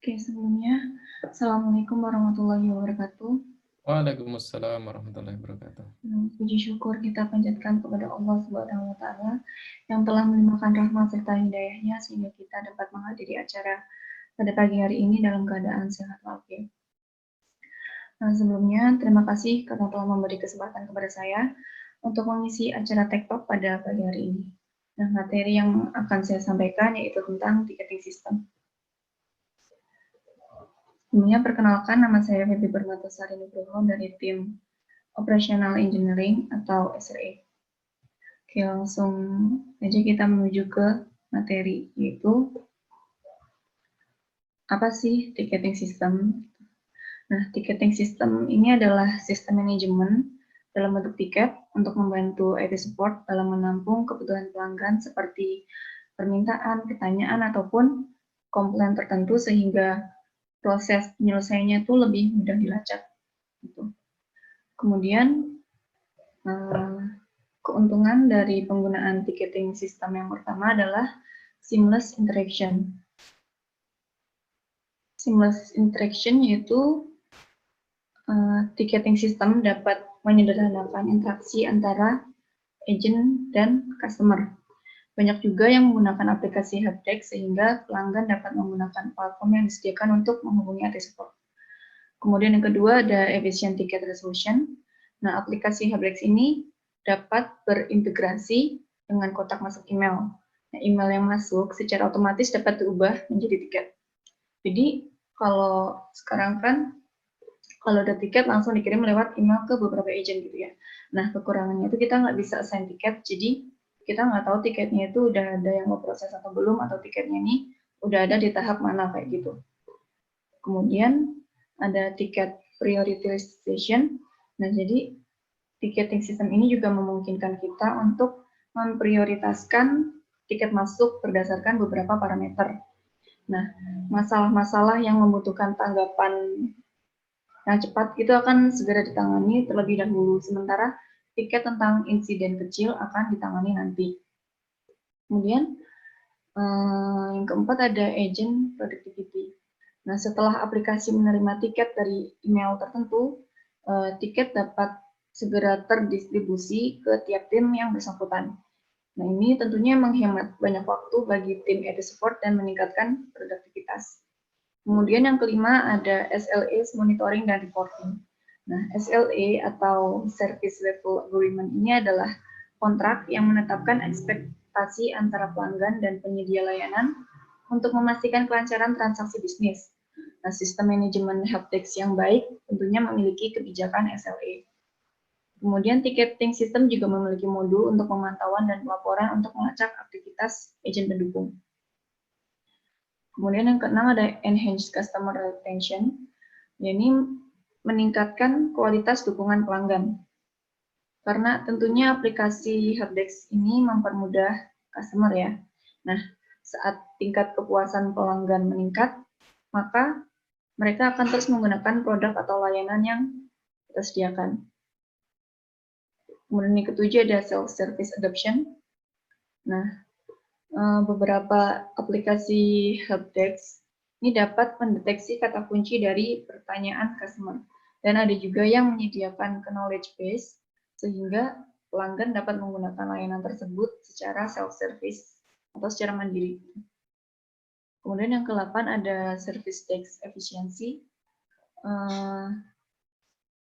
Oke, sebelumnya, Assalamualaikum warahmatullahi wabarakatuh. Waalaikumsalam warahmatullahi wabarakatuh. Puji syukur kita panjatkan kepada Allah Subhanahu wa Ta'ala yang telah melimpahkan rahmat serta hidayahnya sehingga kita dapat menghadiri acara pada pagi hari ini dalam keadaan sehat walafiat. Nah, sebelumnya, terima kasih karena telah memberi kesempatan kepada saya untuk mengisi acara Tech Talk pada pagi hari ini. Nah, materi yang akan saya sampaikan yaitu tentang ticketing system. Sebelumnya, perkenalkan, nama saya Feby Permatasari Nugroho dari tim Operational Engineering atau SRE. Oke, langsung aja kita menuju ke materi, yaitu apa sih ticketing system? Nah, ticketing system ini adalah sistem manajemen dalam bentuk tiket untuk membantu IT support dalam menampung kebutuhan pelanggan seperti permintaan, pertanyaan, ataupun komplain tertentu sehingga proses penyelesaiannya itu lebih mudah dilacak. Gitu. Kemudian, keuntungan dari penggunaan ticketing system yang pertama adalah seamless interaction. Seamless interaction yaitu ticketing system dapat menyederhanakan interaksi antara agent dan customer. Banyak juga yang menggunakan aplikasi helpdesk sehingga pelanggan dapat menggunakan platform yang disediakan untuk menghubungi IT support. Kemudian yang kedua ada efficient ticket resolution. Nah, aplikasi helpdesk ini dapat berintegrasi dengan kotak masuk email. Nah, email yang masuk secara otomatis dapat diubah menjadi tiket. Jadi, kalau sekarang kan, kalau ada tiket langsung dikirim lewat email ke beberapa agent gitu ya. Nah, kekurangannya itu kita nggak bisa assign tiket, jadi kita nggak tahu tiketnya itu udah ada yang mau proses atau belum, atau tiketnya ini udah ada di tahap mana kayak gitu. Kemudian ada tiket prioritization. Nah, jadi ticketing system ini juga memungkinkan kita untuk memprioritaskan tiket masuk berdasarkan beberapa parameter. Nah, masalah-masalah yang membutuhkan tanggapan yang cepat itu akan segera ditangani terlebih dahulu, sementara tiket tentang insiden kecil akan ditangani nanti. Kemudian, yang keempat ada agent productivity. Nah, setelah aplikasi menerima tiket dari email tertentu, tiket dapat segera terdistribusi ke tiap tim yang bersangkutan. Nah, ini tentunya menghemat banyak waktu bagi tim IT support dan meningkatkan produktivitas. Kemudian yang kelima ada SLA, monitoring dan reporting. Nah, SLA atau Service Level Agreement ini adalah kontrak yang menetapkan ekspektasi antara pelanggan dan penyedia layanan untuk memastikan kelancaran transaksi bisnis. Nah, sistem manajemen helpdesk yang baik tentunya memiliki kebijakan SLA. Kemudian ticketing system juga memiliki modul untuk pemantauan dan pelaporan untuk melacak aktivitas agen pendukung. Kemudian yang keenam ada enhanced customer retention, yakni meningkatkan kualitas dukungan pelanggan. Karena tentunya aplikasi helpdesk ini mempermudah customer ya. Nah, saat tingkat kepuasan pelanggan meningkat, maka mereka akan terus menggunakan produk atau layanan yang kita sediakan. Kemudian yang ketujuh ada self-service adoption. Nah, beberapa aplikasi helpdesk ini dapat mendeteksi kata kunci dari pertanyaan customer. Dan ada juga yang menyediakan knowledge base, sehingga pelanggan dapat menggunakan layanan tersebut secara self-service atau secara mandiri. Kemudian yang ke-8 ada service desk efficiency.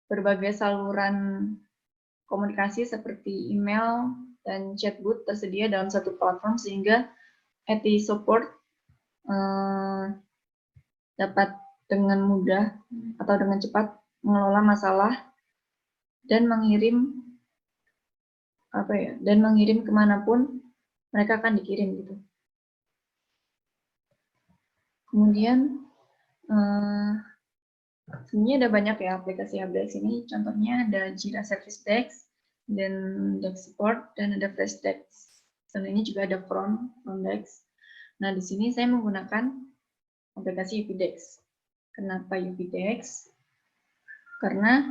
Berbagai saluran komunikasi seperti email dan chatbot tersedia dalam satu platform sehingga IT support dapat dengan mudah atau dengan cepat mengelola masalah dan mengirim kemanapun mereka akan dikirim gitu. Kemudian sebenarnya ada banyak ya aplikasi helpdesk ini. Contohnya ada Jira Service Desk, dan Desk Support, dan ada Flash Desk. Dan ini juga ada Front Desk. Nah, di sini saya menggunakan aplikasi UPDesk. Kenapa UPDesk? Karena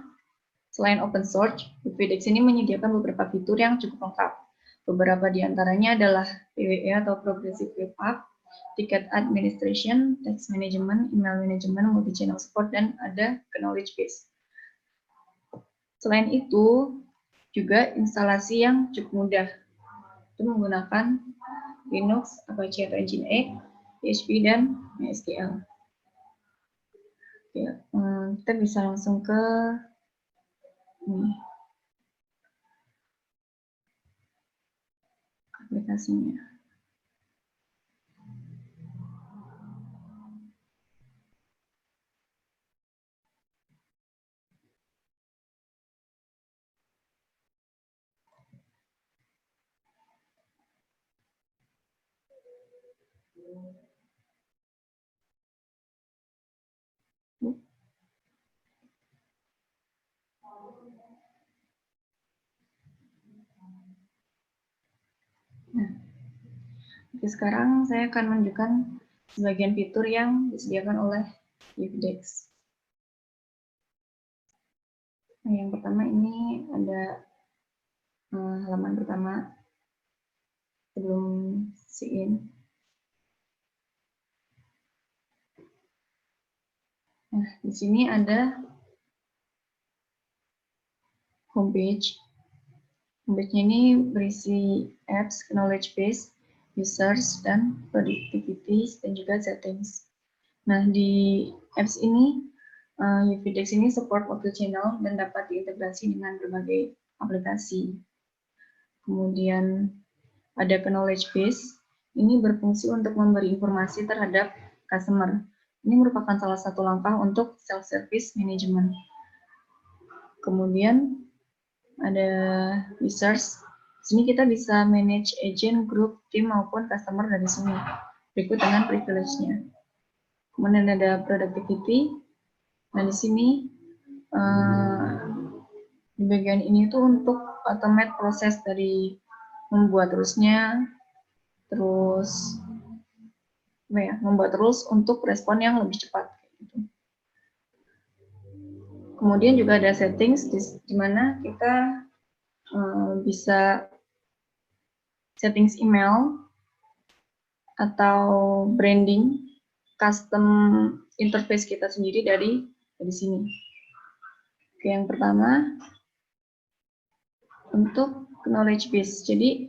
selain open source, UPDesk ini menyediakan beberapa fitur yang cukup lengkap. Beberapa di antaranya adalah PWE atau Progressive Web App, ticket administration, text management, email management, multi-channel support, dan ada knowledge base. Selain itu, juga instalasi yang cukup mudah. Itu menggunakan Linux, Apache atau Nginx, PHP, dan MySQL. Oke, kita bisa langsung ke ini, aplikasinya. Nah, sekarang saya akan menunjukkan sebagian fitur yang disediakan oleh Yvidex. Nah, yang pertama ini ada halaman pertama sebelum sign. Nah, di sini ada homepage. Homepage-nya ini berisi apps, knowledge base, users, dan productivity, dan juga settings. Nah, di apps ini, Yvidex ini support multi-channel dan dapat diintegrasi dengan berbagai aplikasi. Kemudian ada knowledge base, ini berfungsi untuk memberi informasi terhadap customer. Ini merupakan salah satu langkah untuk self-service management. Kemudian ada users. Sini kita bisa manage agent, group, tim maupun customer dari sini. Berikut dengan privilege-nya. Kemudian ada productivity. Nah, di sini di bagian ini tuh untuk automate proses dari membuat terusnya, terus membuat terus untuk respon yang lebih cepat. Kemudian juga ada settings di mana kita bisa settings email atau branding custom interface kita sendiri dari sini. Oke, yang pertama untuk knowledge base. Jadi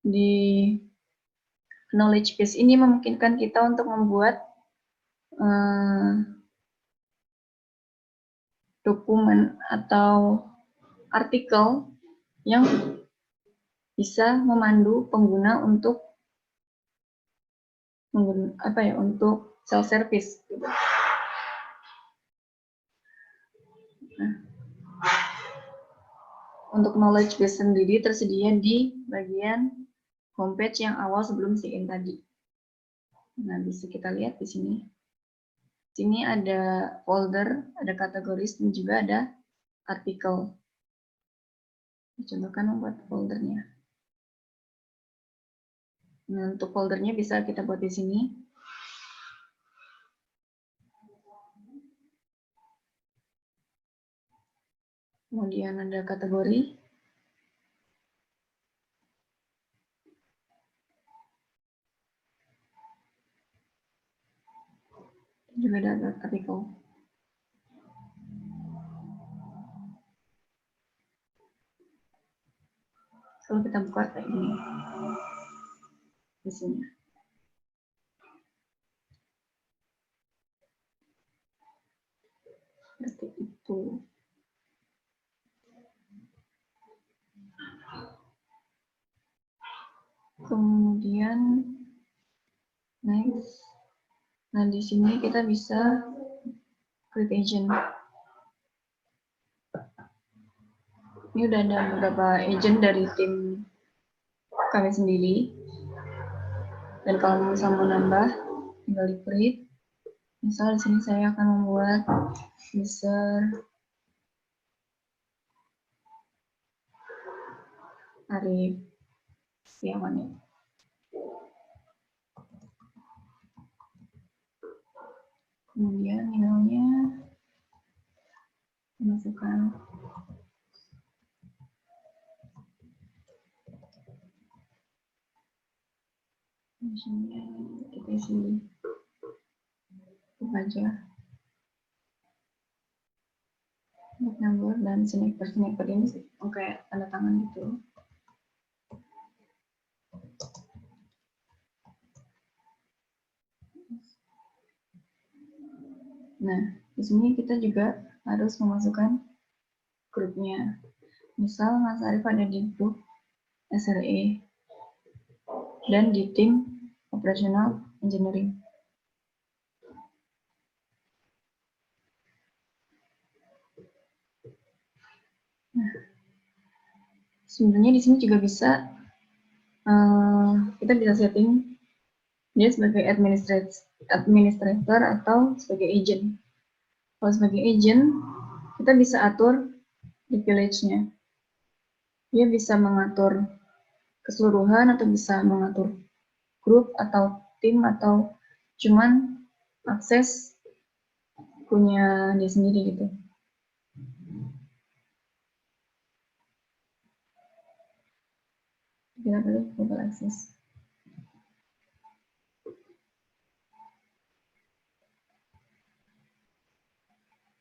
di knowledge base ini memungkinkan kita untuk membuat dokumen atau artikel yang bisa memandu pengguna untuk untuk self service. Nah, untuk knowledge base sendiri tersedia di bagian homepage yang awal sebelum sign tadi. Nah, bisa kita lihat di sini. Di sini ada folder, ada kategoris, dan juga ada artikel. Contohkan membuat foldernya. Nah, untuk foldernya bisa kita buat di sini. Kemudian ada kategori. Juga ada artikel. Kalau kita buka kayak gini. Di sini. Seperti itu. Kemudian next. Nah, di sini kita bisa create agent. Ini udah ada beberapa agent dari tim kami sendiri. Dan kalau misalnya mau nambah, tinggal di create. Misal di sini saya akan membuat user Arif Setiawan ya. Kemudian emailnya masukkan. Misalnya isi aja number dan sniper ini kayak tanda tangan gitu. Nah, di sini kita juga harus memasukkan grupnya. Misal Mas Arif ada di grup SRE dan di tim operasional engineering. Nah, sebenarnya di sini juga bisa kita bisa setting dia sebagai administrator atau sebagai agent. Kalau sebagai agent, kita bisa atur privilege-nya. Dia bisa mengatur keseluruhan atau bisa mengatur grup atau tim atau cuman akses punya dia sendiri gitu. Kita pilih global access.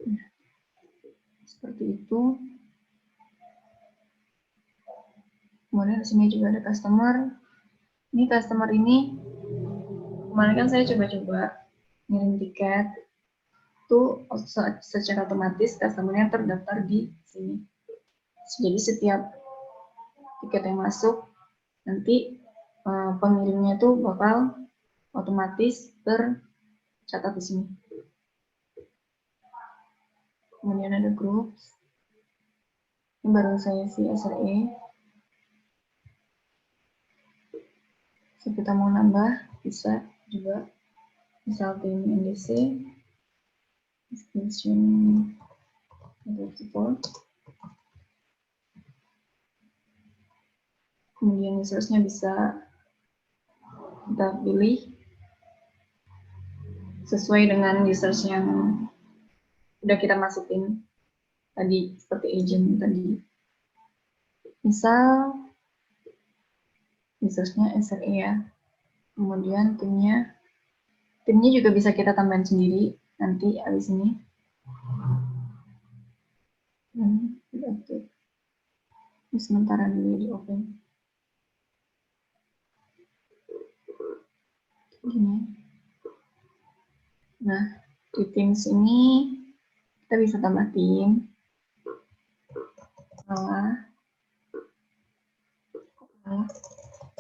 Nah, seperti itu. Kemudian di sini juga ada customer. Ini customer ini kemarin kan saya coba-coba ngirim tiket. Itu secara otomatis customer-nya terdaftar di sini. Jadi setiap tiket yang masuk nanti pengirimnya itu bakal otomatis tercatat di sini. Kemudian ada groups. Ini baru saya isi SRE. So, kita mau nambah bisa juga. Misal tim NDC, extension network support. Kemudian usersnya bisa kita pilih sesuai dengan users yang udah kita masukin tadi, seperti agent tadi. Misal usersnya SRE ya. Kemudian timnya juga bisa kita tambahin sendiri nanti habis ini. Ini sementara dulu di open. Gini. Nah, di Teams ini kita bisa tambah tim.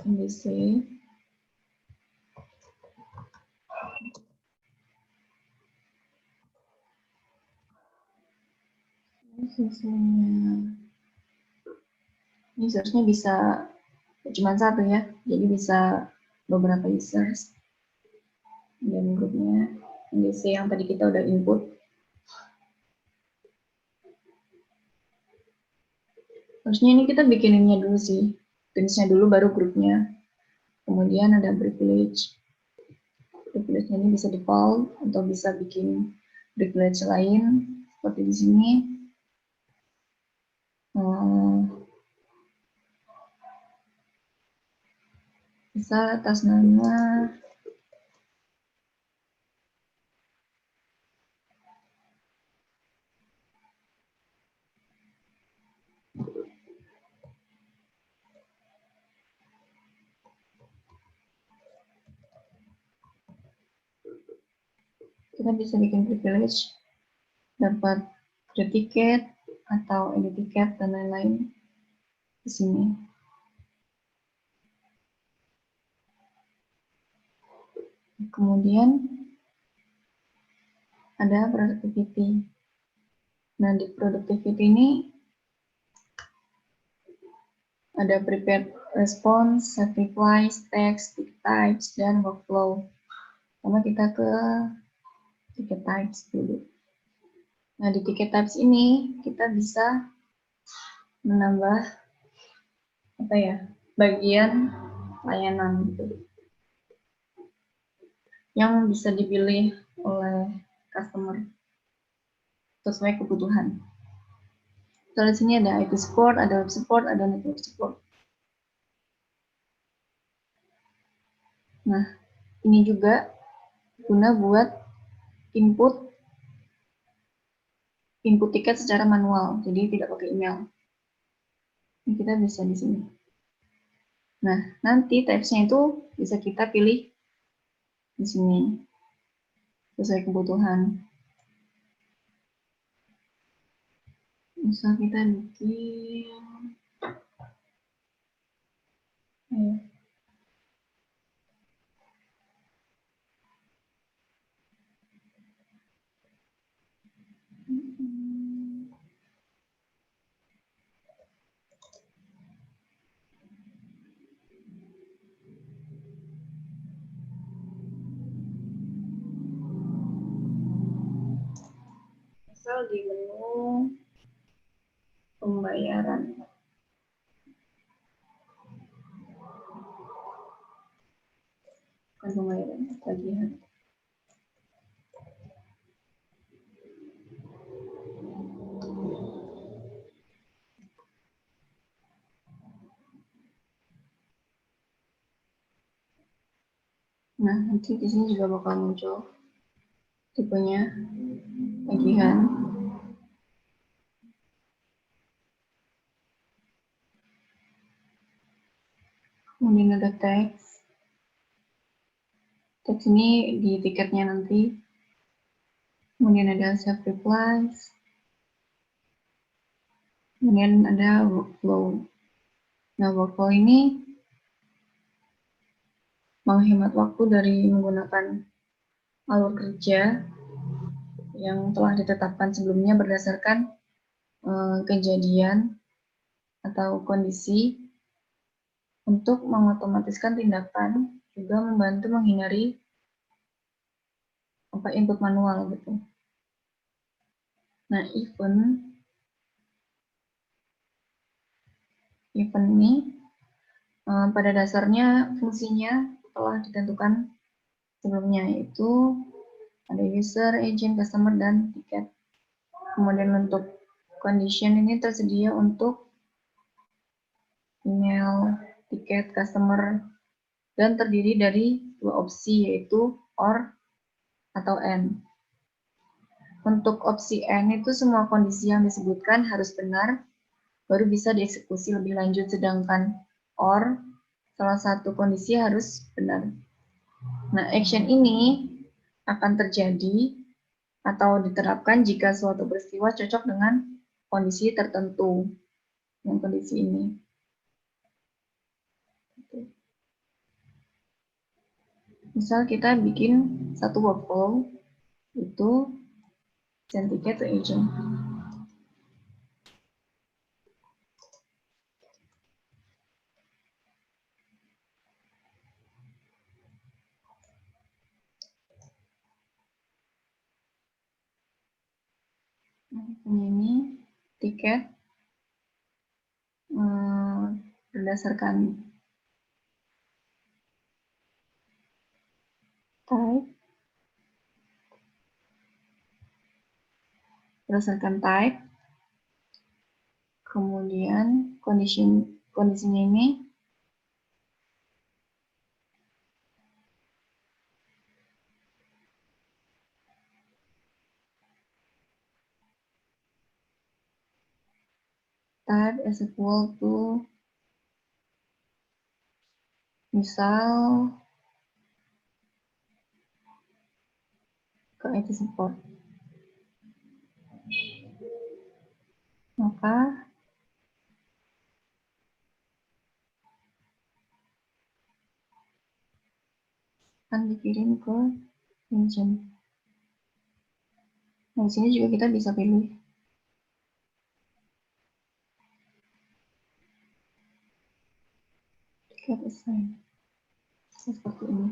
NDC. Usersnya bisa cuma satu ya, jadi bisa beberapa users. Dan grupnya NDC yang tadi kita udah input. Harusnya ini kita bikininnya dulu sih, Teams-nya dulu baru grupnya. Kemudian ada privilege. Privilege-nya ini bisa default atau bisa bikin privilege lain seperti di sini. Bisa atas nama kita bisa bikin privilege, dapat create ticket atau edit ticket dan lain-lain di sini. Kemudian ada productivity. Nah, di productivity ini ada prepared response, set replies, text, ticket types, dan workflow. Pertama kita ke ticket types dulu. Nah, di ticket types ini kita bisa menambah bagian layanan gitu, yang bisa dipilih oleh customer sesuai kebutuhan. Di sini ada IT support, ada web support, ada network support. Nah, ini juga guna buat input tiket secara manual, jadi tidak pakai email. Ini kita bisa di sini. Nah, nanti types-nya itu bisa kita pilih di sini sesuai kebutuhan. Misal kita bikin misal di menu pembayaran. Bukan pembayaran, tagihan. Nah, nanti di sini juga bakal muncul tipenya tagihan. Kemudian ada teks. Teks ini di tiketnya nanti. Kemudian ada self replies. Kemudian ada workflow. Nah, workflow ini menghemat waktu dari menggunakan alur kerja yang telah ditetapkan sebelumnya berdasarkan kejadian atau kondisi untuk mengotomatiskan tindakan, juga membantu menghindari input manual gitu. Nah, event ini pada dasarnya fungsinya telah ditentukan sebelumnya, yaitu ada user, agent, customer, dan tiket. Kemudian untuk condition ini tersedia untuk email, tiket, customer, dan terdiri dari dua opsi, yaitu or atau and. Untuk opsi and itu semua kondisi yang disebutkan harus benar, baru bisa dieksekusi lebih lanjut, sedangkan or salah satu kondisi harus benar. Nah, action ini akan terjadi atau diterapkan jika suatu peristiwa cocok dengan kondisi tertentu, dengan kondisi ini. Misal kita bikin satu workflow, itu send ticket to agent. Ini tiket berdasarkan type, kemudian kondisinya ini type is equal to misal ke IT support. Maka akan dikirim ke agent. Nah, di sini juga kita bisa pilih tiket assign. Seperti ini.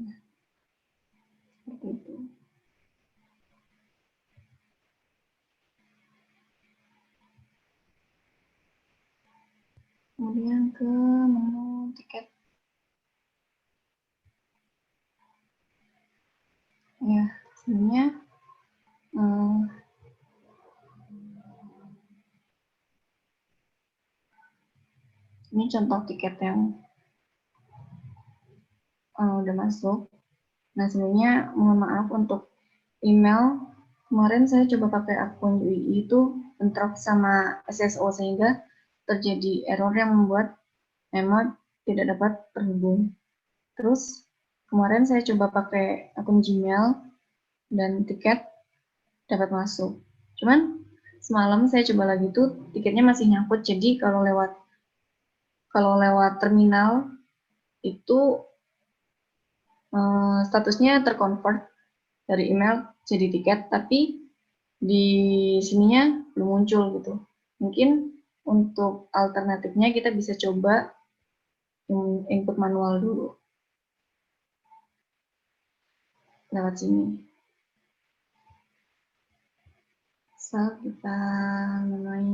Nah, seperti itu. Kemudian ke menu tiket. Ya, sebenarnya ini contoh tiket yang udah masuk. Nah, sebenarnya mohon maaf untuk email. Kemarin saya coba pakai akun UI itu bentrok sama SSO sehingga terjadi error yang membuat email tidak dapat terhubung. Terus kemarin saya coba pakai akun Gmail dan tiket dapat masuk. Cuman semalam saya coba lagi tuh tiketnya masih nyangkut. Jadi kalau lewat terminal itu statusnya terconvert dari email jadi tiket, tapi di sininya belum muncul gitu. Mungkin untuk alternatifnya kita bisa coba input manual dulu lewat sini. So, kita mulai.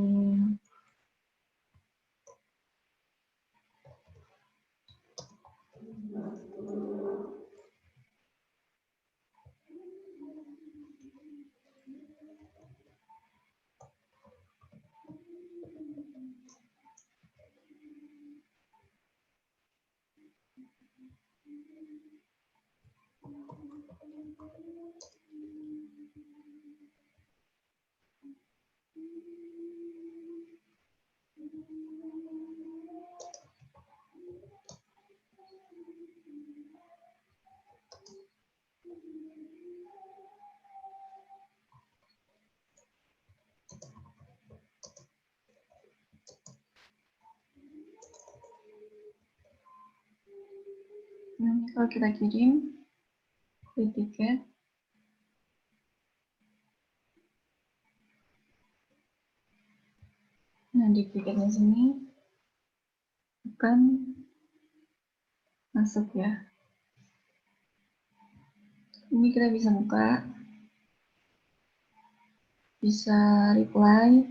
Nah, kalau kita kirim free tiket, nah di tiketnya sini akan masuk ya. Ini kita bisa buka, bisa reply.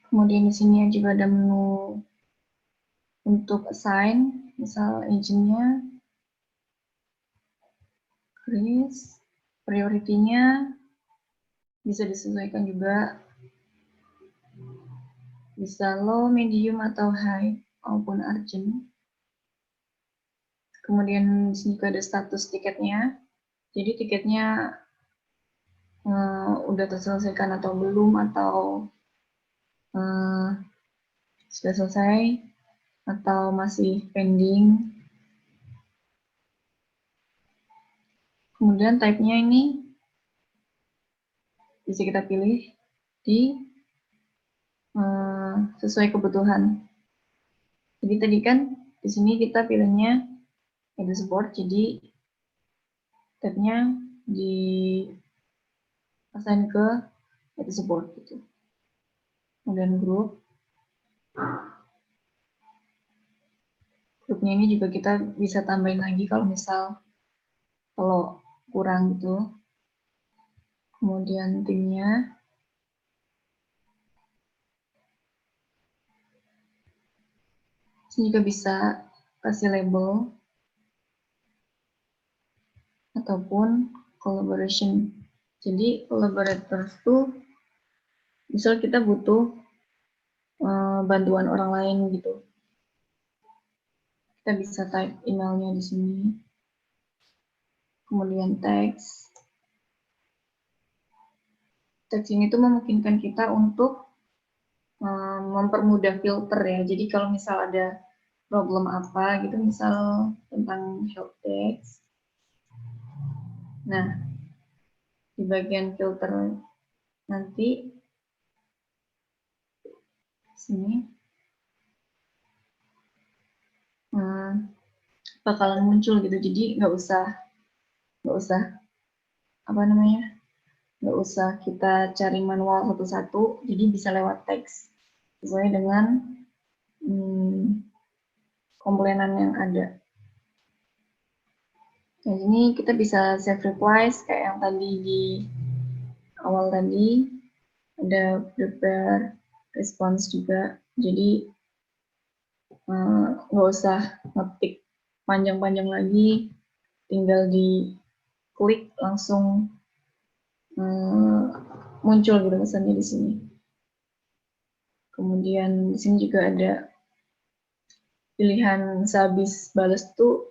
Kemudian di sini juga ada menu untuk assign, misal agentnya, Chris, priority-nya bisa disesuaikan juga, bisa low, medium, atau high, maupun urgent. Kemudian di sini juga ada status tiketnya, jadi tiketnya udah terselesaikan atau belum, atau sudah selesai, atau masih pending. Kemudian type-nya ini bisa kita pilih di sesuai kebutuhan. Jadi tadi kan di sini kita pilihnya ada support, jadi tab-nya di assign ke ada support gitu. Kemudian grupnya ini juga kita bisa tambahin lagi kalau kurang gitu. Kemudian timnya, sini juga bisa kasih label ataupun collaboration. Jadi collaborator itu misal kita butuh bantuan orang lain gitu, kita bisa type emailnya di sini. Kemudian teks ini tuh memungkinkan kita untuk mempermudah filter ya. Jadi kalau misal ada problem apa gitu, misal tentang help text. Nah, di bagian filter nanti sini bakalan muncul gitu. Jadi nggak usah apa namanya, nggak usah kita cari manual satu-satu. Jadi bisa lewat teks sesuai dengan komponen yang ada. Nah, ini kita bisa save replies kayak yang tadi di awal tadi, ada prepare response juga. Jadi nggak usah ngetik panjang-panjang lagi, tinggal di klik langsung muncul gitu pesannya di sini. Kemudian di sini juga ada pilihan sehabis balas tuh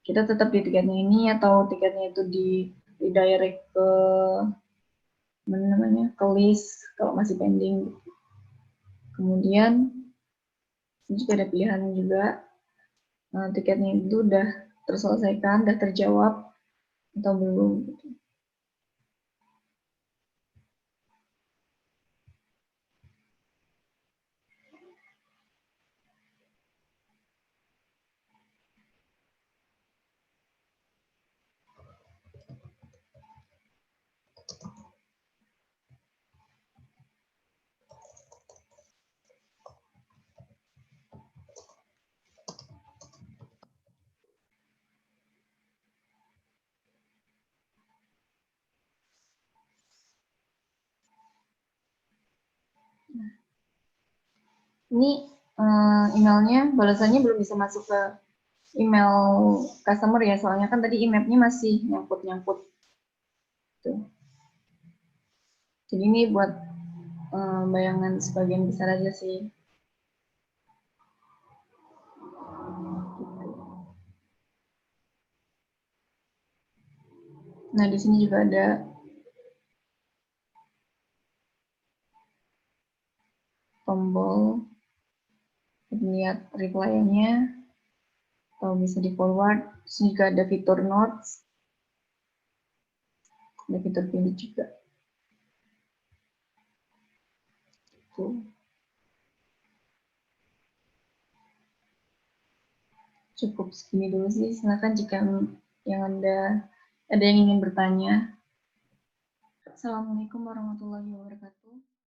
kita tetap di tiketnya ini atau tiketnya itu di redirect ke mana namanya, ke list kalau masih pending. Kemudian ini juga ada pilihan juga tiketnya itu udah terselesaikan, udah terjawab atau belum. Ini emailnya, balasannya belum bisa masuk ke email customer ya, soalnya kan tadi emailnya masih nyangkut-nyangkut. Jadi ini buat bayangan sebagian besar aja sih. Nah, di sini juga ada tombol lihat reply-nya atau bisa di forward. Di sini juga ada fitur notes, ada fitur pilih juga. Tuh. Cukup segini dulu sih. Silakan jika yang ada yang ingin bertanya. Assalamualaikum warahmatullahi wabarakatuh.